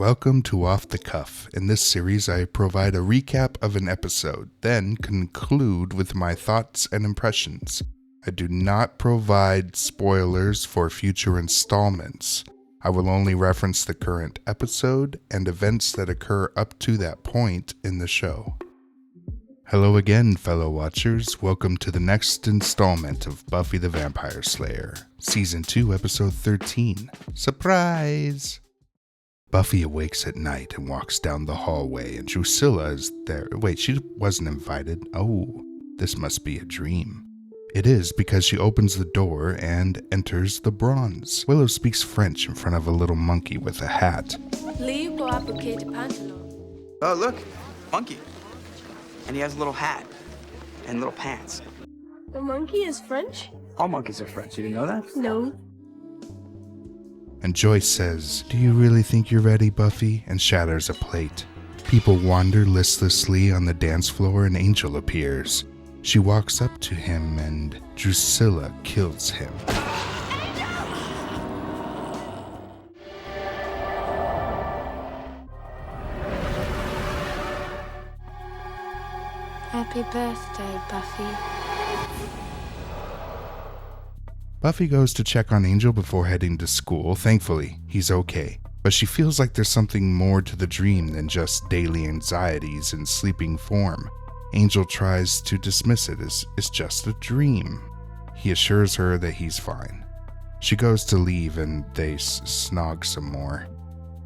Welcome to Off the Cuff. In this series, I provide a recap of an episode, then conclude with my thoughts and impressions. I do not provide spoilers for future installments. I will only reference the current episode and events that occur up to that point in the show. Hello again, fellow watchers. Welcome to the next installment of Buffy the Vampire Slayer, Season 2, Episode 13. Surprise! Buffy awakes at night and walks down the hallway, and Drusilla is there. Wait, she wasn't invited. Oh, this must be a dream. It is, because she opens the door and enters the bronze. Willow speaks French in front of a little monkey with a hat. Oh, look, monkey. And he has a little hat and little pants. The monkey is French? All monkeys are French. You didn't know that? No. And Joyce says, "Do you really think you're ready, Buffy?" and shatters a plate. People wander listlessly on the dance floor and Angel appears. She walks up to him and Drusilla kills him. Happy birthday, Buffy. Buffy goes to check on Angel before heading to school. Thankfully, he's okay. But she feels like there's something more to the dream than just daily anxieties in sleeping form. Angel tries to dismiss it as it's just a dream. He assures her that he's fine. She goes to leave and they snog some more.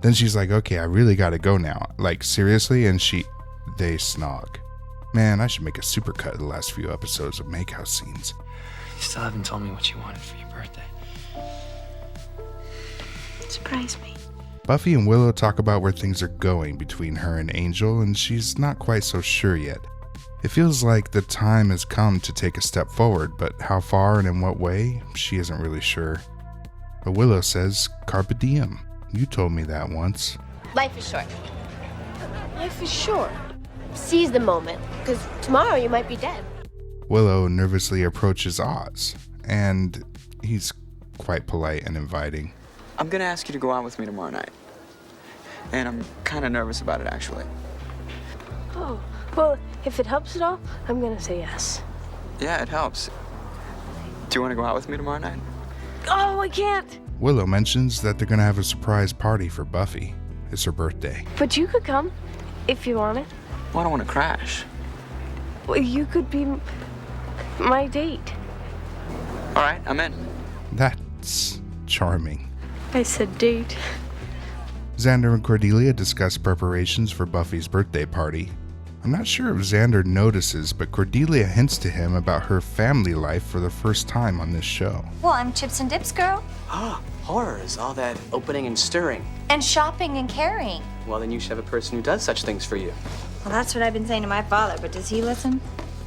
Then she's like, okay, I really gotta go now. Like, seriously? And they snog. Man, I should make a supercut of the last few episodes of Makehouse scenes. You still haven't told me what you wanted for your birthday. Surprise me. Buffy and Willow talk about where things are going between her and Angel, and she's not quite so sure yet. It feels like the time has come to take a step forward, but how far and in what way, she isn't really sure. But Willow says, "Carpe diem. You told me that once." Life is short. Life is short. Seize the moment, because tomorrow you might be dead. Willow nervously approaches Oz, and he's quite polite and inviting. I'm gonna ask you to go out with me tomorrow night. And I'm kind of nervous about it, actually. Oh, well, if it helps at all, I'm gonna say yes. Yeah, it helps. Do you want to go out with me tomorrow night? Oh, I can't. Willow mentions that they're gonna have a surprise party for Buffy. It's her birthday. But you could come, if you wanted. Well, I don't want to crash. Well, you could be my date. All right, I'm in. That's charming. I said date. Xander and Cordelia discuss preparations for Buffy's birthday party. I'm not sure if Xander notices, but Cordelia hints to him about her family life for the first time on this show. Well, I'm chips and dips girl. Ah, horrors, all that opening and stirring. And shopping and carrying. Well, then you should have a person who does such things for you. Well, that's what I've been saying to my father, but does he listen?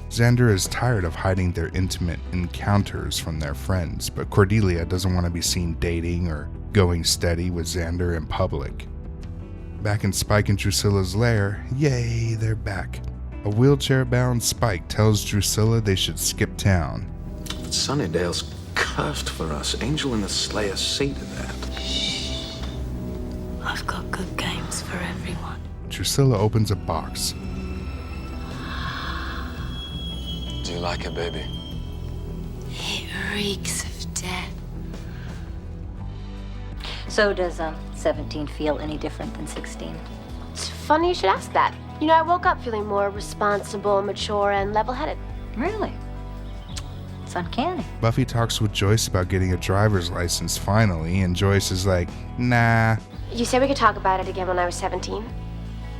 Xander is tired of hiding their intimate encounters from their friends, but Cordelia doesn't want to be seen dating or going steady with Xander in public. Back in Spike and Drusilla's lair, yay, they're back. A wheelchair-bound Spike tells Drusilla they should skip town. But Sunnydale's cursed for us. Angel and the Slayer see to that. I've got good games for everyone. Drusilla opens a box. Do you like it, baby? It reeks of death. So does 17 feel any different than 16? It's funny you should ask that. You know, I woke up feeling more responsible, mature, and level-headed. Really? It's uncanny. Buffy talks with Joyce about getting a driver's license finally, and Joyce is like, nah. You said we could talk about it again when I was 17.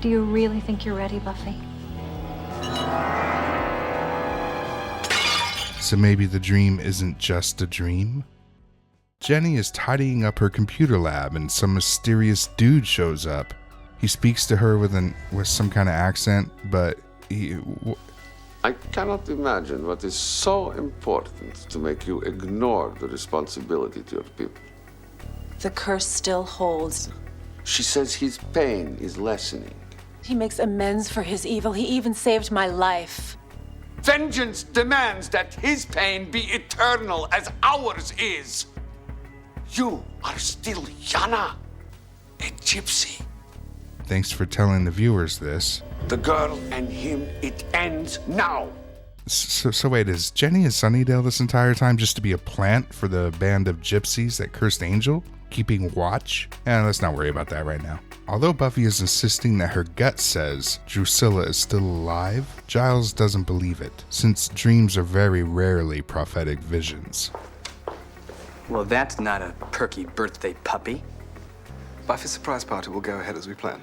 Do you really think you're ready, Buffy? So maybe the dream isn't just a dream? Jenny is tidying up her computer lab and some mysterious dude shows up. He speaks to her with some kind of accent, but I cannot imagine what is so important to make you ignore the responsibility to your people. The curse still holds. She says his pain is lessening. He makes amends for his evil. He even saved my life. Vengeance demands that his pain be eternal as ours is. You are still Yana, a gypsy. Thanks for telling the viewers this. The girl and him, it ends now. So wait, is Jenny a Sunnydale this entire time just to be a plant for the band of gypsies that cursed Angel? Keeping watch? Let's not worry about that right now. Although Buffy is insisting that her gut says Drusilla is still alive, Giles doesn't believe it, since dreams are very rarely prophetic visions. Well, that's not a perky birthday puppy. Buffy's surprise party will go ahead as we planned.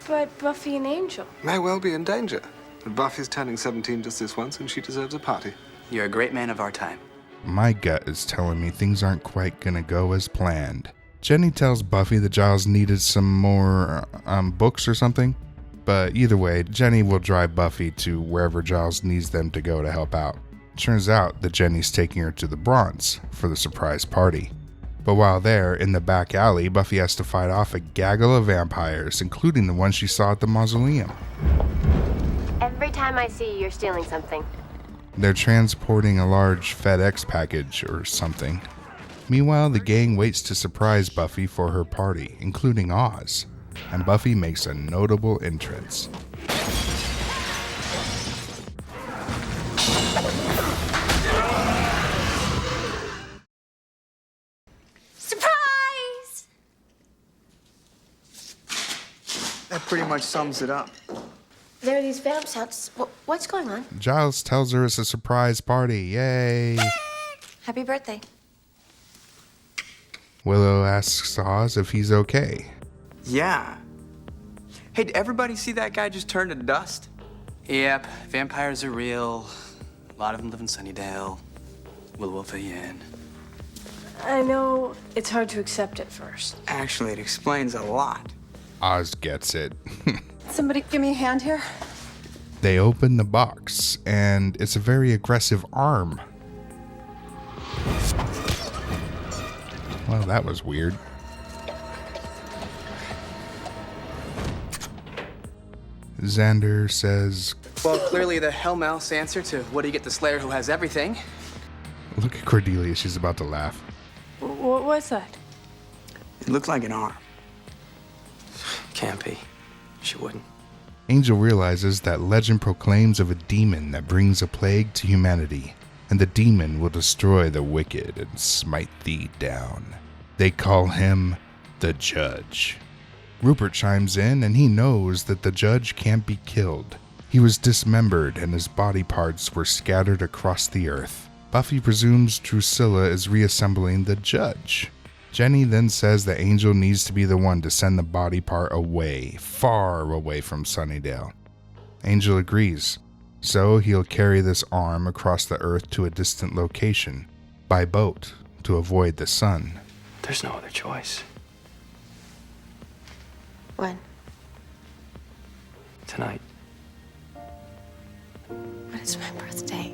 But Buffy and Angel. May well be in danger. But Buffy's turning 17 just this once, and she deserves a party. You're a great man of our time. My gut is telling me things aren't quite gonna go as planned. Jenny tells Buffy that Giles needed some more books or something, but either way, Jenny will drive Buffy to wherever Giles needs them to go to help out. Turns out that Jenny's taking her to the Bronze for the surprise party. But while there, in the back alley, Buffy has to fight off a gaggle of vampires, including the one she saw at the mausoleum. Every time I see you, you're stealing something. They're transporting a large FedEx package or something. Meanwhile, the gang waits to surprise Buffy for her party, including Oz, and Buffy makes a notable entrance. Surprise! That pretty much sums it up. There are these vamps out. What's going on? Giles tells her it's a surprise party. Yay! Happy birthday. Willow asks Oz if he's okay. Yeah. Hey, did everybody see that guy just turn to dust? Yep, vampires are real. A lot of them live in Sunnydale. Will fill you in. I know it's hard to accept at first. Actually, it explains a lot. Oz gets it. Somebody give me a hand here. They open the box, and it's a very aggressive arm. Well, that was weird. Xander says, Well, clearly the Hellmouth's answer to what do you get the Slayer who has everything? Look at Cordelia, she's about to laugh. What was that? It looked like an arm. Can't be. She wouldn't. Angel realizes that legend proclaims of a demon that brings a plague to humanity, and the demon will destroy the wicked and smite thee down. They call him the Judge. Rupert chimes in, and he knows that the Judge can't be killed. He was dismembered and his body parts were scattered across the earth. Buffy presumes Drusilla is reassembling the Judge. Jenny then says that Angel needs to be the one to send the body part away, far away from Sunnydale. Angel agrees, so he'll carry this arm across the earth to a distant location, by boat, to avoid the sun. There's no other choice. When? Tonight. But it's my birthday.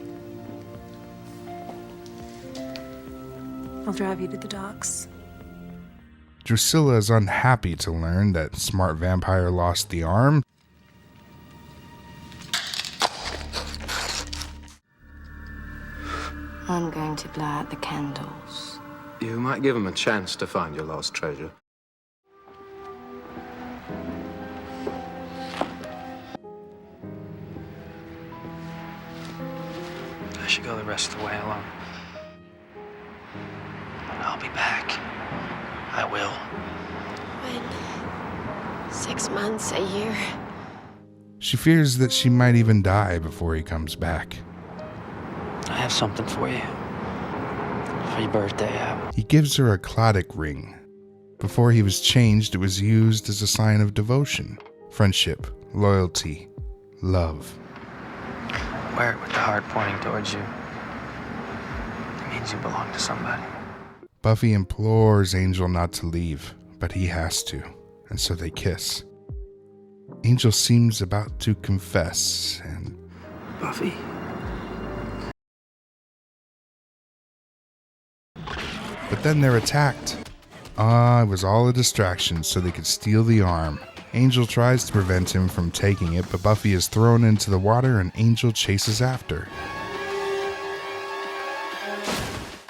I'll drive you to the docks. Drusilla is unhappy to learn that Smart Vampire lost the arm. I'm going to blow out the candles. You might give him a chance to find your lost treasure. I should go the rest of the way alone. I'll be back. I will. When? 6 months, a year? She fears that she might even die before he comes back. I have something for you. For your birthday. He gives her a Cladic ring. Before he was changed, it was used as a sign of devotion, friendship, loyalty, love. Wear it with the heart pointing towards you. It means you belong to somebody. Buffy implores Angel not to leave, but he has to, and so they kiss. Angel seems about to confess, and... Buffy? But then they're attacked. It was all a distraction so they could steal the arm. Angel tries to prevent him from taking it, but Buffy is thrown into the water and Angel chases after.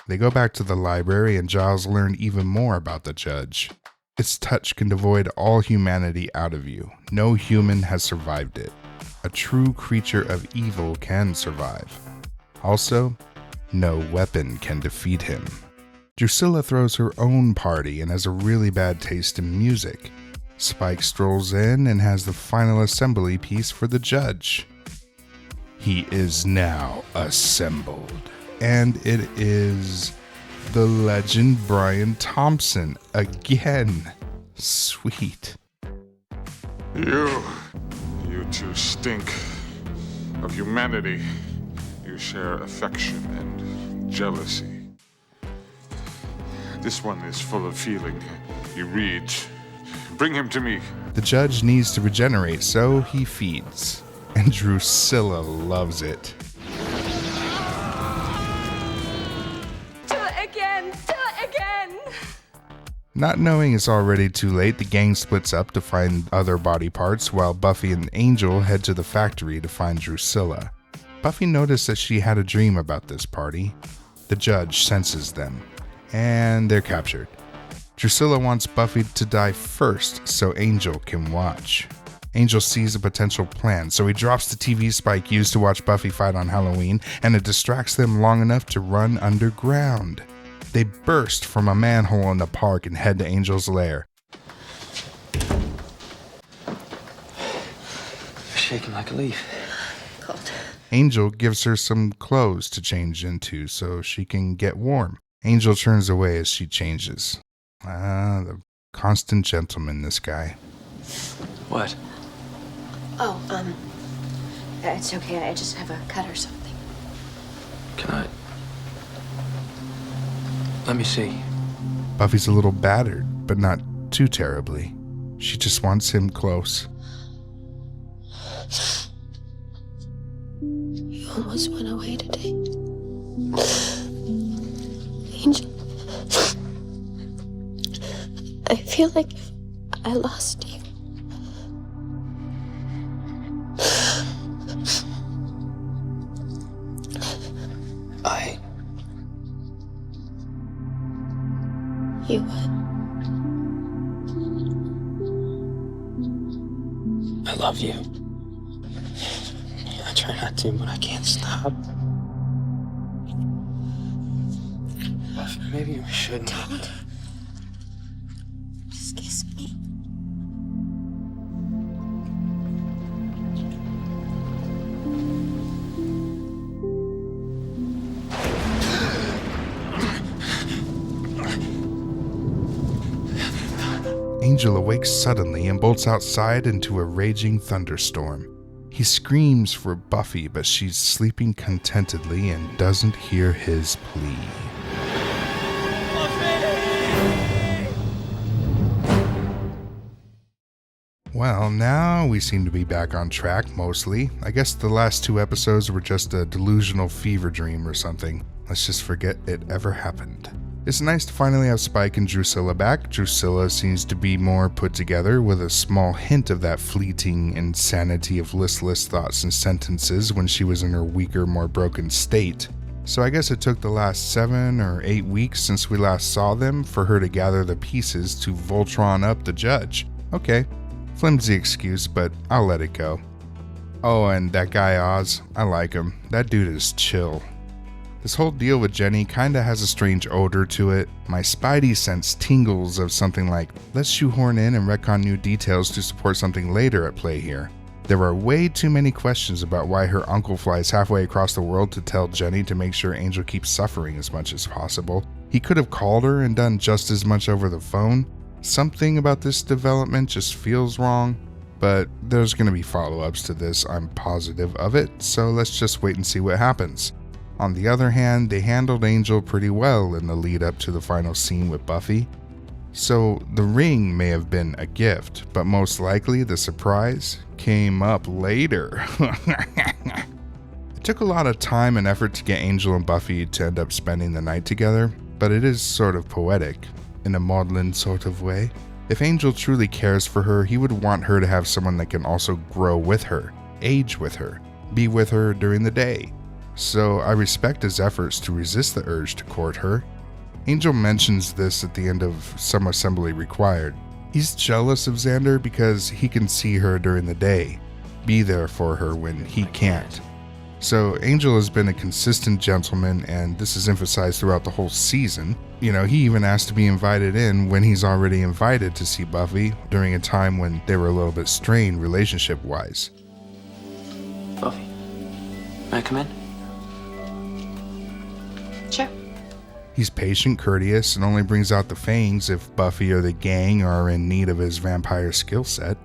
They go back to the library and Giles learned even more about the Judge. Its touch can devoid all humanity out of you. No human has survived it. A true creature of evil can survive. Also, no weapon can defeat him. Drusilla throws her own party and has a really bad taste in music. Spike strolls in and has the final assembly piece for the judge. He is now assembled. And it is the legend Brian Thompson again. Sweet. You two stink of humanity. You share affection and jealousy. This one is full of feeling. He reads. Bring him to me. The judge needs to regenerate, so he feeds. And Drusilla loves it. Do it again! Do it again! Not knowing it's already too late, the gang splits up to find other body parts, while Buffy and Angel head to the factory to find Drusilla. Buffy noticed that she had a dream about this party. The judge senses them, and they're captured. Drusilla wants Buffy to die first so Angel can watch. Angel sees a potential plan, so he drops the TV Spike used to watch Buffy fight on Halloween, and it distracts them long enough to run underground. They burst from a manhole in the park and head to Angel's lair. Shaking like a leaf. Cold. Angel gives her some clothes to change into so she can get warm. Angel turns away as she changes. The constant gentleman, this guy. What? Oh, it's okay. I just have a cut or something. Can I? Let me see. Buffy's a little battered, but not too terribly. She just wants him close. You almost went away today. Angel. I feel like I lost you. You what? I love you. I try not to, but I can't stop. Maybe we shouldn't. Don't. Just kiss me. Angel awakes suddenly and bolts outside into a raging thunderstorm. He screams for Buffy, but she's sleeping contentedly and doesn't hear his plea. Well, now we seem to be back on track, mostly. I guess the last 2 episodes were just a delusional fever dream or something. Let's just forget it ever happened. It's nice to finally have Spike and Drusilla back. Drusilla seems to be more put together, with a small hint of that fleeting insanity of listless thoughts and sentences when she was in her weaker, more broken state. So I guess it took the last 7 or 8 weeks since we last saw them for her to gather the pieces to Voltron up the judge. Okay, flimsy excuse, but I'll let it go. Oh, and that guy Oz, I like him. That dude is chill. This whole deal with Jenny kinda has a strange odor to it. My spidey sense tingles of something like, let's shoehorn in and retcon new details to support something later at play here. There are way too many questions about why her uncle flies halfway across the world to tell Jenny to make sure Angel keeps suffering as much as possible. He could have called her and done just as much over the phone. Something about this development just feels wrong, but there's gonna be follow-ups to this, I'm positive of it, so let's just wait and see what happens. On the other hand, they handled Angel pretty well in the lead up to the final scene with Buffy. So the ring may have been a gift, but most likely the surprise came up later. It took a lot of time and effort to get Angel and Buffy to end up spending the night together, but it is sort of poetic, in a maudlin sort of way. If Angel truly cares for her, he would want her to have someone that can also grow with her, age with her, be with her during the day. So I respect his efforts to resist the urge to court her. Angel mentions this at the end of Some Assembly Required. He's jealous of Xander because he can see her during the day, be there for her when he can't. So Angel has been a consistent gentleman, and this is emphasized throughout the whole season. You know, he even asked to be invited in when he's already invited to see Buffy during a time when they were a little bit strained relationship-wise. Buffy, may I come in? Sure. He's patient, courteous, and only brings out the fangs if Buffy or the gang are in need of his vampire skill set.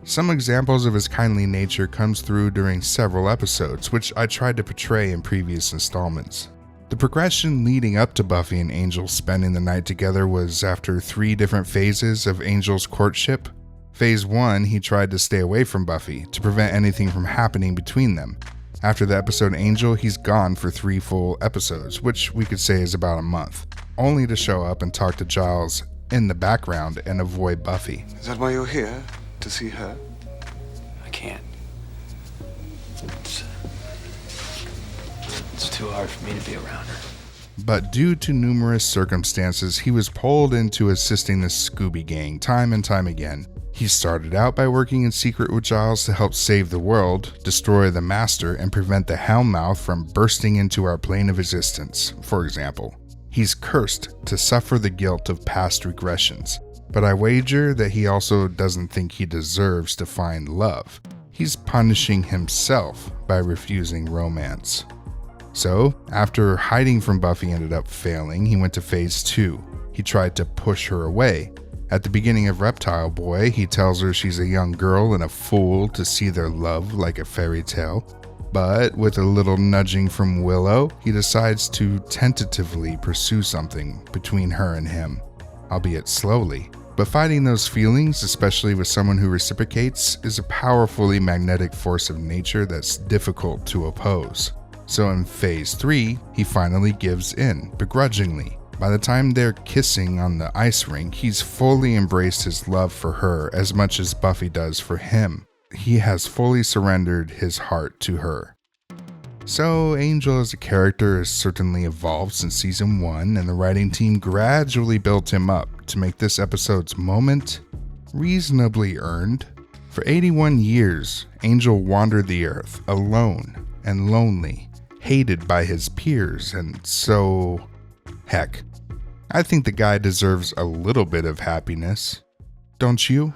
Some examples of his kindly nature comes through during several episodes, which I tried to portray in previous installments. The progression leading up to Buffy and Angel spending the night together was after 3 different phases of Angel's courtship. Phase 1, he tried to stay away from Buffy to prevent anything from happening between them. After the episode Angel, he's gone for 3 full episodes, which we could say is about a month, only to show up and talk to Giles in the background and avoid Buffy. Is that why you're here? To see her? I can't. It's too hard for me to be around her. But due to numerous circumstances, he was pulled into assisting the Scooby Gang time and time again. He started out by working in secret with Giles to help save the world, destroy the Master, and prevent the Hellmouth from bursting into our plane of existence, for example. He's cursed to suffer the guilt of past regressions, but I wager that he also doesn't think he deserves to find love. He's punishing himself by refusing romance. So, after hiding from Buffy ended up failing, he went to phase 2. He tried to push her away. At the beginning of Reptile Boy, he tells her she's a young girl and a fool to see their love like a fairy tale. But with a little nudging from Willow, he decides to tentatively pursue something between her and him, albeit slowly. But fighting those feelings, especially with someone who reciprocates, is a powerfully magnetic force of nature that's difficult to oppose. So in phase 3, he finally gives in, begrudgingly. By the time they're kissing on the ice rink, he's fully embraced his love for her as much as Buffy does for him. He has fully surrendered his heart to her. So Angel as a character has certainly evolved since season 1, and the writing team gradually built him up to make this episode's moment reasonably earned. For 81 years, Angel wandered the earth alone and lonely, hated by his peers, and so... heck, I think the guy deserves a little bit of happiness. Don't you?